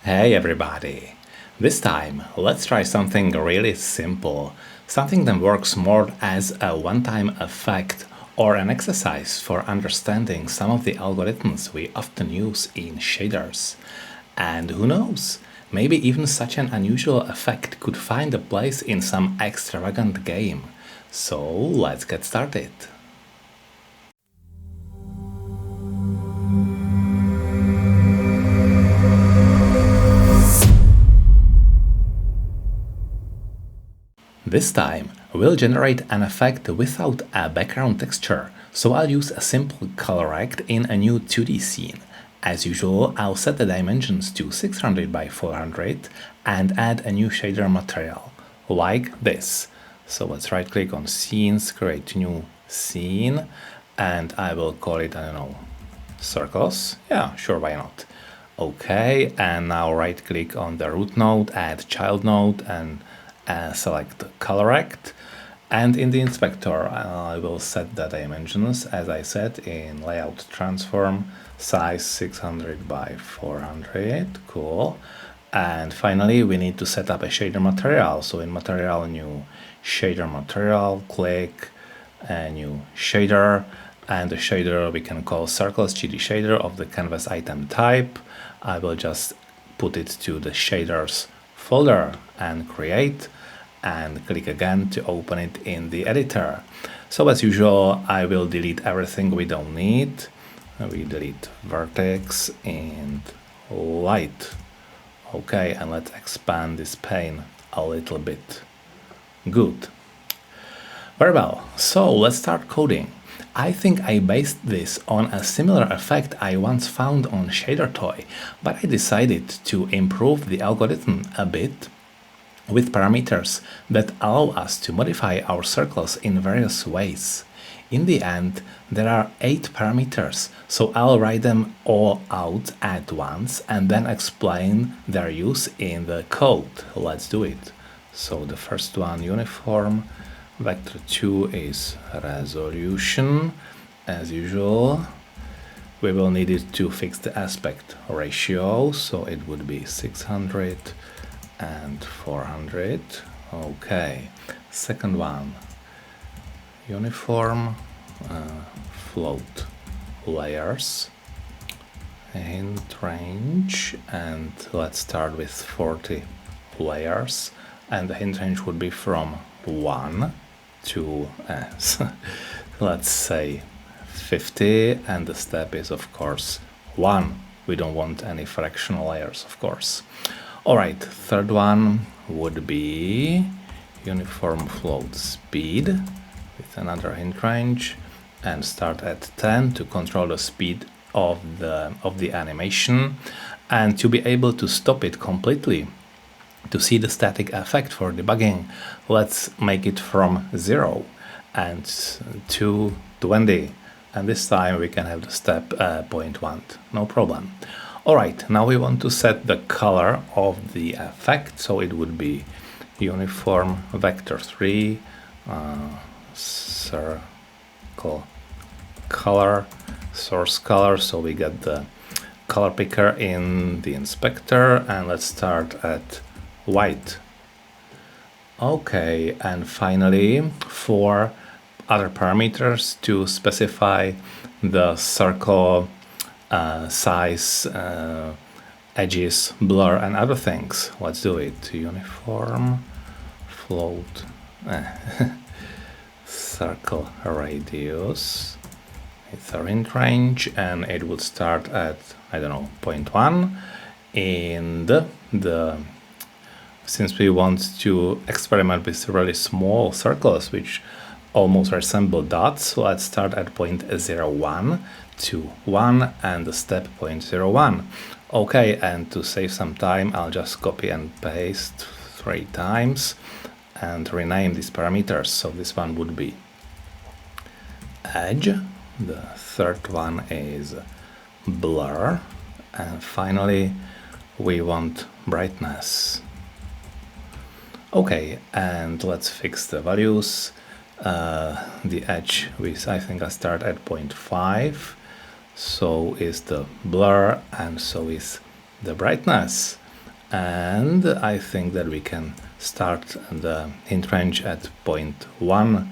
Hey everybody! This time, let's try something really simple, something that works more as a one-time effect or an exercise for understanding some of the algorithms we often use in shaders. And who knows, maybe even such an unusual effect could find a place in some extravagant game. So let's get started. This time, we'll generate an effect without a background texture, so I'll use a simple color rect in a new 2D scene. As usual, I'll set the dimensions to 600 by 400 and add a new shader material, like this. So let's right click on Scenes, create new scene, and I will call it, I don't know, circles. Yeah, sure, why not? Okay, and now right click on the root node, add child node, and select color rect. And in the inspector, I will set the dimensions, as I said, in layout transform, size 600 by 400. Cool. And finally, we need to set up a shader material. So in material, new shader material, click a new shader. And the shader we can call circles GD shader of the canvas item type. I will just put it to the shaders folder and create, and click again to open it in the editor. So as usual, I will delete everything we don't need. We delete vertex and light. Okay, and let's expand this pane a little bit. Good. Very well, so let's start coding. I think I based this on a similar effect I once found on ShaderToy, but I decided to improve the algorithm a bit with parameters that allow us to modify our circles in various ways. In the end, there are 8 parameters, so I'll write them all out at once and then explain their use in the code. Let's do it. So the first one, uniform. Vector 2 is resolution. As usual, we will need it to fix the aspect ratio, so it would be 600 and 400. Okay, second one, uniform, float layers, hint range, and let's start with 40 layers, and the hint range would be from 1 to let's say 50, and the step is of course 1. We don't want any fractional layers, of course. All right, third one would be uniform float speed with another hint range, and start at 10 to control the speed of the animation, and to be able to stop it completely, to see the static effect for debugging, let's make it from 0 and to 20, and this time we can have the step 0.1, no problem. Alright, now we want to set the color of the effect, so it would be uniform vector 3, circle color, source color, so we get the color picker in the inspector, and let's start at white. Okay, and finally 4 other parameters to specify the circle size, edges, blur, and other things. Let's do it. Uniform float circle radius with a hint range, and it would start at, I don't know, 0.1. And since we want to experiment with really small circles which almost resemble dots, let's start at 0.01 to 1 and the step 0.01. Okay, and to save some time, I'll just copy and paste 3 times and rename these parameters. So this one would be edge, the third one is blur, and finally we want brightness. Okay, and let's fix the values. The edge, I think I start at 0.5, so is the blur, and so is the brightness. And I think that we can start the hint range at 0.1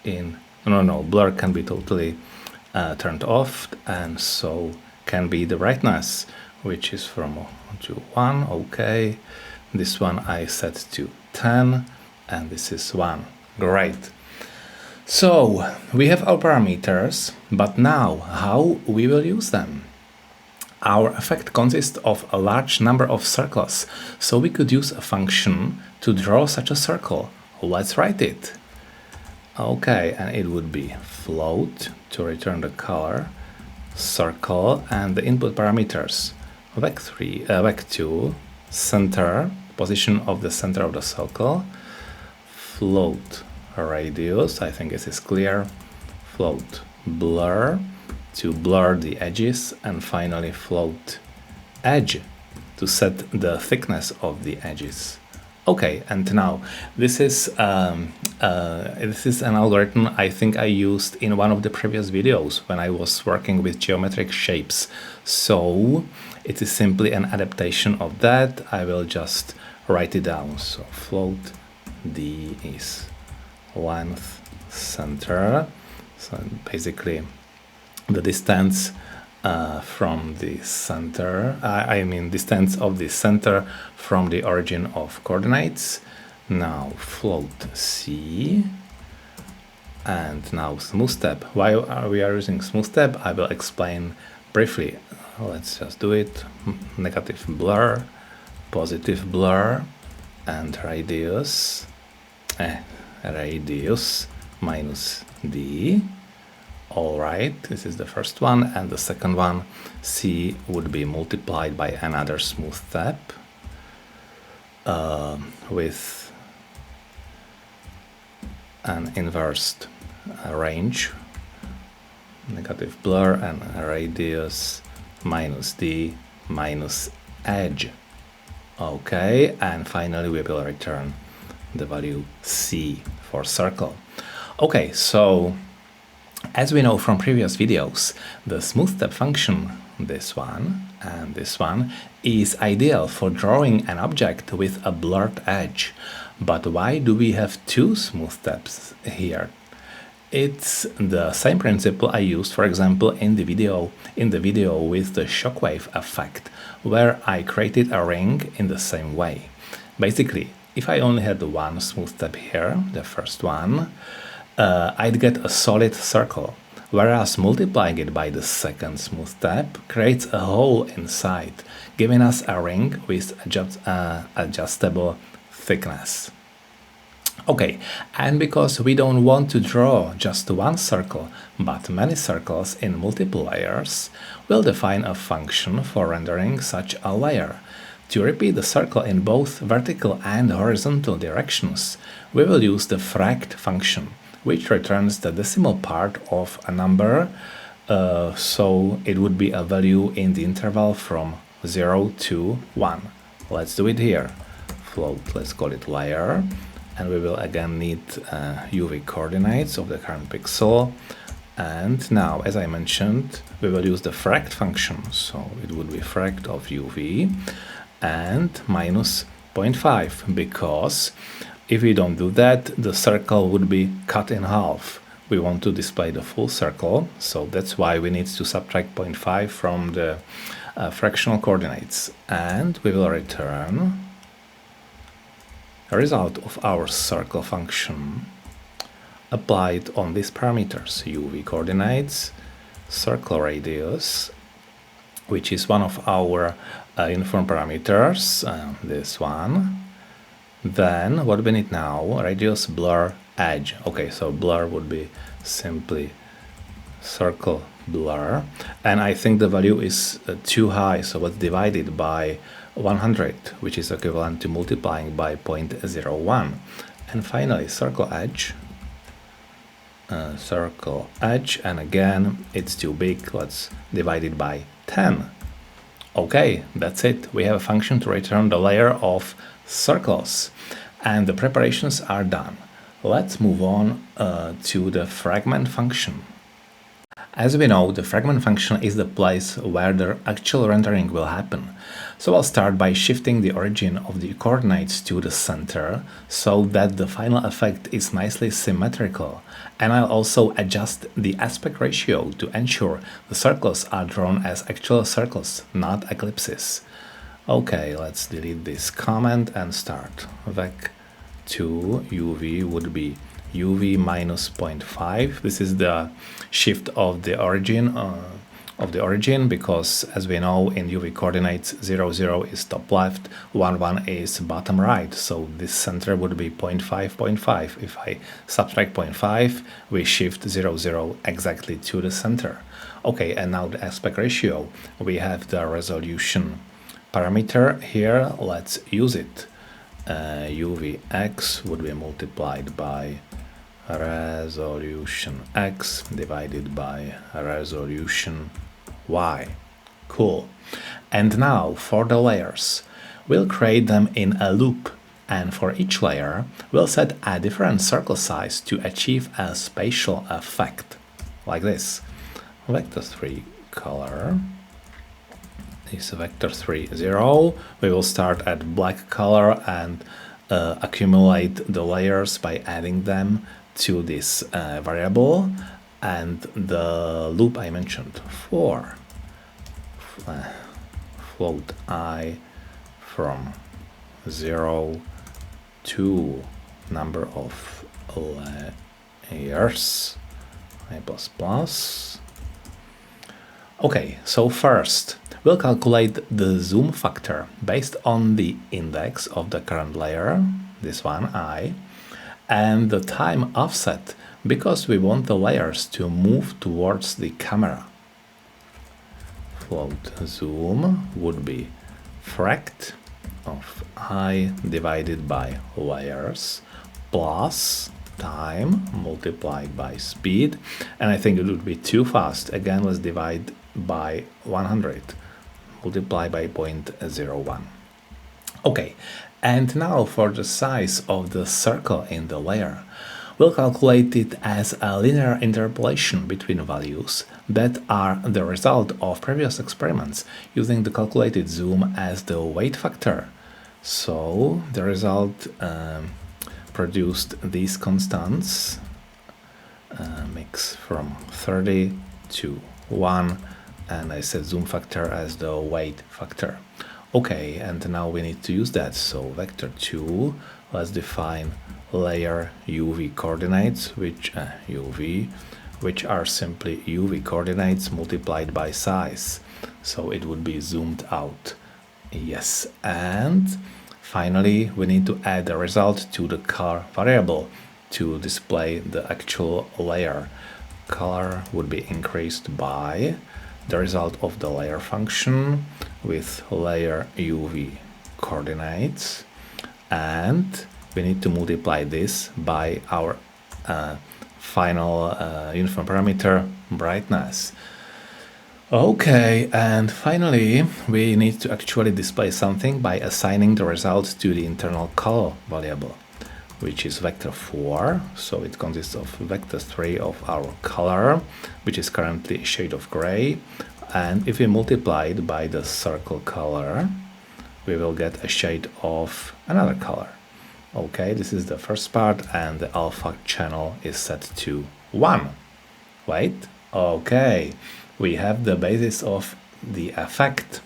in... No, blur can be totally turned off, and so can be the brightness, which is from to 1, okay. This one I set to 10, and this is 1. Great. So we have our parameters, but now how we will use them? Our effect consists of a large number of circles, so we could use a function to draw such a circle. Let's write it. Okay, and it would be float to return the color, circle, and the input parameters. Vec2, center, position of the center of the circle, float radius, I think this is clear, float blur to blur the edges, and finally float edge to set the thickness of the edges. Okay, and now this is an algorithm I think I used in one of the previous videos when I was working with geometric shapes. So it is simply an adaptation of that. I will just write it down. So float D is length center. So basically the distance from the center, I mean distance of the center from the origin of coordinates. Now float C, and now smooth step. Why we are using smooth step, I will explain briefly. Let's just do it. Negative blur, positive blur, and radius minus D. Alright, this is the first one, and the second one, C, would be multiplied by another smooth step with an inversed range, negative blur, and radius minus D minus edge. Okay, and finally we will return the value C for circle. Okay, so as we know from previous videos, the smooth step function, this one and this one, is ideal for drawing an object with a blurred edge. But why do we have two smooth steps here? It's the same principle I used, for example, in the video with the shockwave effect, where I created a ring in the same way. Basically, if I only had one smooth step here, the first one, I'd get a solid circle, whereas multiplying it by the second smooth step creates a hole inside, giving us a ring with adjustable thickness. Okay, and because we don't want to draw just one circle, but many circles in multiple layers, we'll define a function for rendering such a layer. To repeat the circle in both vertical and horizontal directions, we will use the fract function, which returns the decimal part of a number, so it would be a value in the interval from 0 to 1. Let's do it here. Float, let's call it layer, and we will again need UV coordinates of the current pixel. And now, as I mentioned, we will use the fract function, so it would be fract of UV and minus 0.5, because if we don't do that, the circle would be cut in half. We want to display the full circle, so that's why we need to subtract 0.5 from the fractional coordinates. And we will return a result of our circle function applied on these parameters: UV coordinates, circle radius, which is one of our uniform parameters, this one. Then what we need now, radius, blur, edge. Okay, so blur would be simply circle blur, and I think the value is too high, so let's divide it by 100, which is equivalent to multiplying by 0.01. And finally circle edge, and again it's too big, let's divide it by 10. Okay, that's it. We have a function to return the layer of circles, and the preparations are done. Let's move on to the fragment function. As we know, the fragment function is the place where the actual rendering will happen. So I'll start by shifting the origin of the coordinates to the center so that the final effect is nicely symmetrical. And I'll also adjust the aspect ratio to ensure the circles are drawn as actual circles, not ellipses. Okay, let's delete this comment and start. Vec2 UV would be UV minus 0.5. This is the shift of the origin because, as we know, in UV coordinates 0, 0 is top left, 1, 1 is bottom right. So this center would be 0.5, 0.5. If I subtract 0.5, we shift 0, 0 exactly to the center. Okay, and now the aspect ratio. We have the resolution parameter here. Let's use it. UVX would be multiplied by resolution X divided by resolution Y. Cool. And now for the layers. We'll create them in a loop, and for each layer we'll set a different circle size to achieve a spatial effect. Like this. Vector 3 color is vector 3 0. We will start at black color and accumulate the layers by adding them to this variable, and the loop I mentioned for float I from 0 to number of layers I plus plus. Okay, so first we'll calculate the zoom factor based on the index of the current layer, this one I, and the time offset because we want the layers to move towards the camera. Float zoom would be fract of I divided by layers plus time multiplied by speed, and I think it would be too fast. Again, let's divide by 100, multiply by 0.01. Okay, and now for the size of the circle in the layer. We'll calculate it as a linear interpolation between values that are the result of previous experiments using the calculated zoom as the weight factor. So the result produced these constants, mix from 30 to 1, and I set zoom factor as the weight factor. Okay, and now we need to use that. So vector 2, let's define layer UV coordinates, which are simply UV coordinates multiplied by size. So it would be zoomed out. Yes, and finally we need to add the result to the color variable to display the actual layer. Color would be increased by the result of the layer function with layer UV coordinates, and we need to multiply this by our final uniform parameter brightness. Okay, and finally we need to actually display something by assigning the result to the internal color variable, which is vector 4. So it consists of vector 3 of our color, which is currently a shade of gray, and if we multiply it by the circle color, we will get a shade of another color. Okay, this is the first part, and the alpha channel is set to 1. Wait, okay, we have the basis of the effect.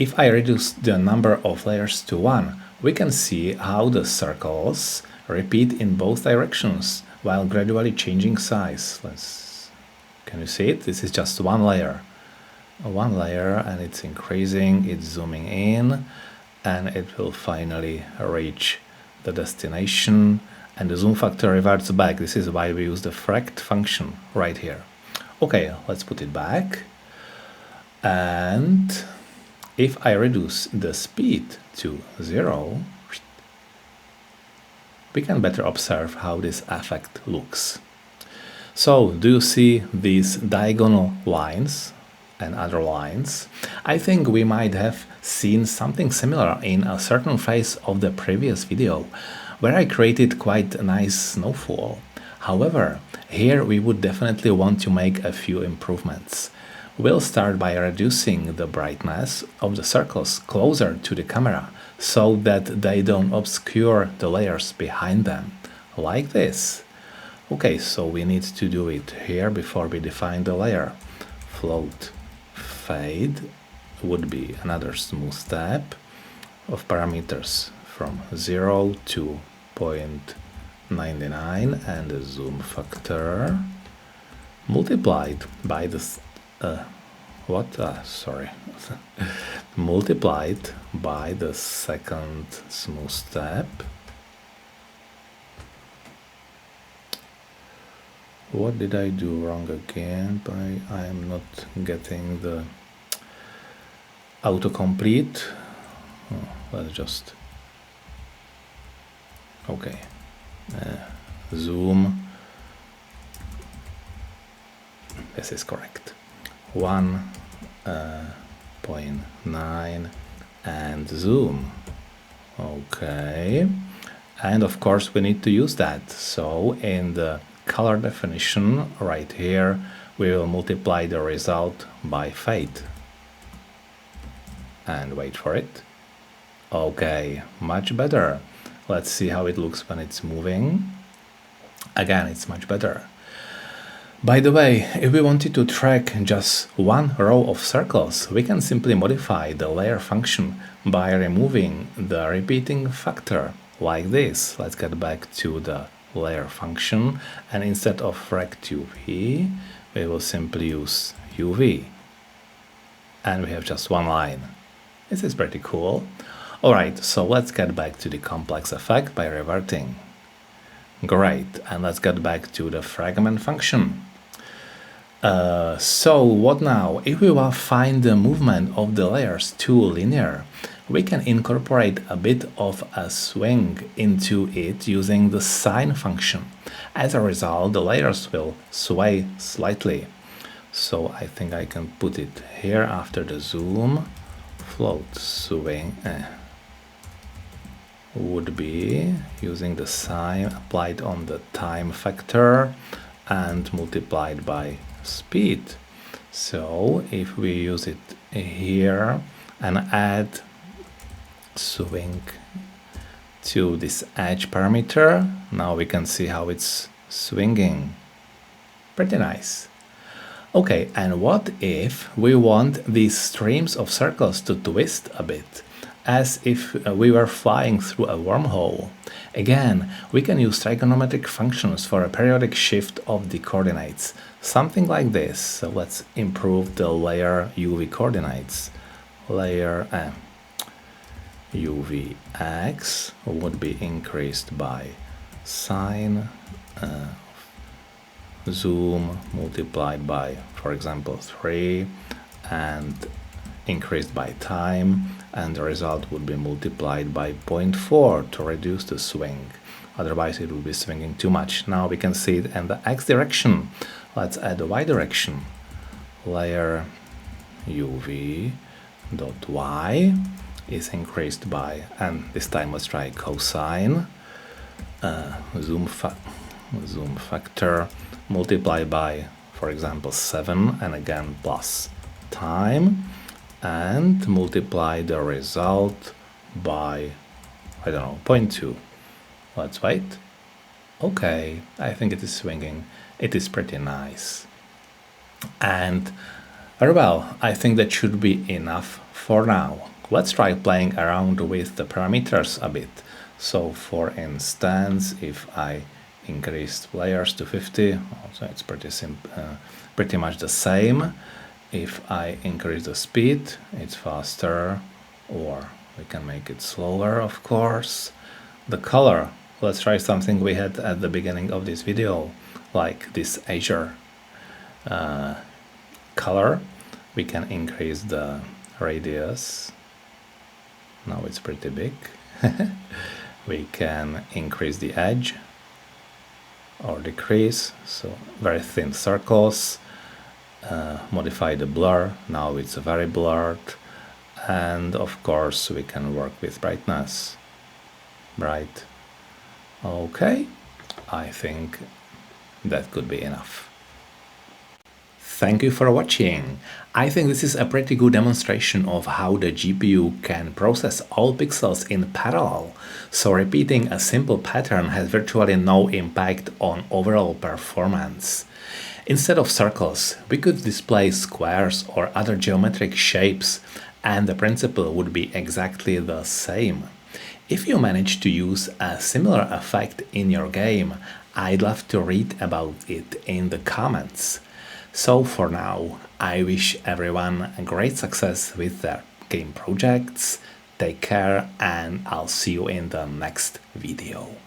If I reduce the number of layers to 1, we can see how the circles repeat in both directions while gradually changing size. Can you see it? This is just one layer, and it's increasing, it's zooming in, and it will finally reach the destination, and the zoom factor reverts back. This is why we use the fract function right here. Okay, let's put it back, and if I reduce the speed to 0, we can better observe how this effect looks. So, do you see these diagonal lines and other lines? I think we might have seen something similar in a certain phase of the previous video, where I created quite a nice snowfall. However, here we would definitely want to make a few improvements. We'll start by reducing the brightness of the circles closer to the camera so that they don't obscure the layers behind them, like this. Okay, so we need to do it here before we define the layer. Float fade would be another smooth step of parameters from 0 to 0.99 and the zoom factor multiplied by this multiplied by the second smooth step. What did I do wrong again? I am not getting the autocomplete. Let's just okay. Zoom. This is correct. 1.9 and zoom. Okay, and of course we need to use that. So in the color definition right here we will multiply the result by fade and wait for it. Okay, much better. Let's see how it looks when it's moving. Again, it's much better. By the way, if we wanted to track just one row of circles, we can simply modify the layer function by removing the repeating factor like this. Let's get back to the layer function, and instead of rect UV, we will simply use UV. And we have just one line. This is pretty cool. Alright, so let's get back to the complex effect by reverting. Great, and let's get back to the fragment function. So what now? If we will find the movement of the layers too linear, we can incorporate a bit of a swing into it using the sine function. As a result, the layers will sway slightly. So I think I can put it here after the zoom. Float swing would be using the sine applied on the time factor and multiplied by speed. So if we use it here and add swing to this edge parameter, now we can see how it's swinging. Pretty nice. Okay, and what if we want these streams of circles to twist a bit, as if we were flying through a wormhole? Again, we can use trigonometric functions for a periodic shift of the coordinates, something like this. So let's improve the layer UV coordinates. Layer UVX would be increased by sine zoom multiplied by, for example, 3 and increased by time, and the result would be multiplied by 0.4 to reduce the swing. Otherwise it would be swinging too much. Now we can see it in the x direction. Let's add the y direction. Layer UV dot y is increased by, and this time let's try cosine zoom factor multiplied by, for example, 7 and again plus time, and multiply the result by, I don't know, 0.2. Let's wait. Okay, I think it is swinging. It is pretty nice. And very well, I think that should be enough for now. Let's try playing around with the parameters a bit. So for instance, if I increase layers to 50, so it's pretty much the same. If I increase the speed, it's faster, or we can make it slower, of course. The color, let's try something we had at the beginning of this video, like this azure color. We can increase the radius. Now it's pretty big. We can increase the edge or decrease, so very thin circles. Modify the blur, now it's very blurred, and of course we can work with brightness. Bright. Okay, I think that could be enough. Thank you for watching. I think this is a pretty good demonstration of how the GPU can process all pixels in parallel, so repeating a simple pattern has virtually no impact on overall performance. Instead of circles, we could display squares or other geometric shapes, and the principle would be exactly the same. If you manage to use a similar effect in your game, I'd love to read about it in the comments. So for now, I wish everyone great success with their game projects. Take care, and I'll see you in the next video.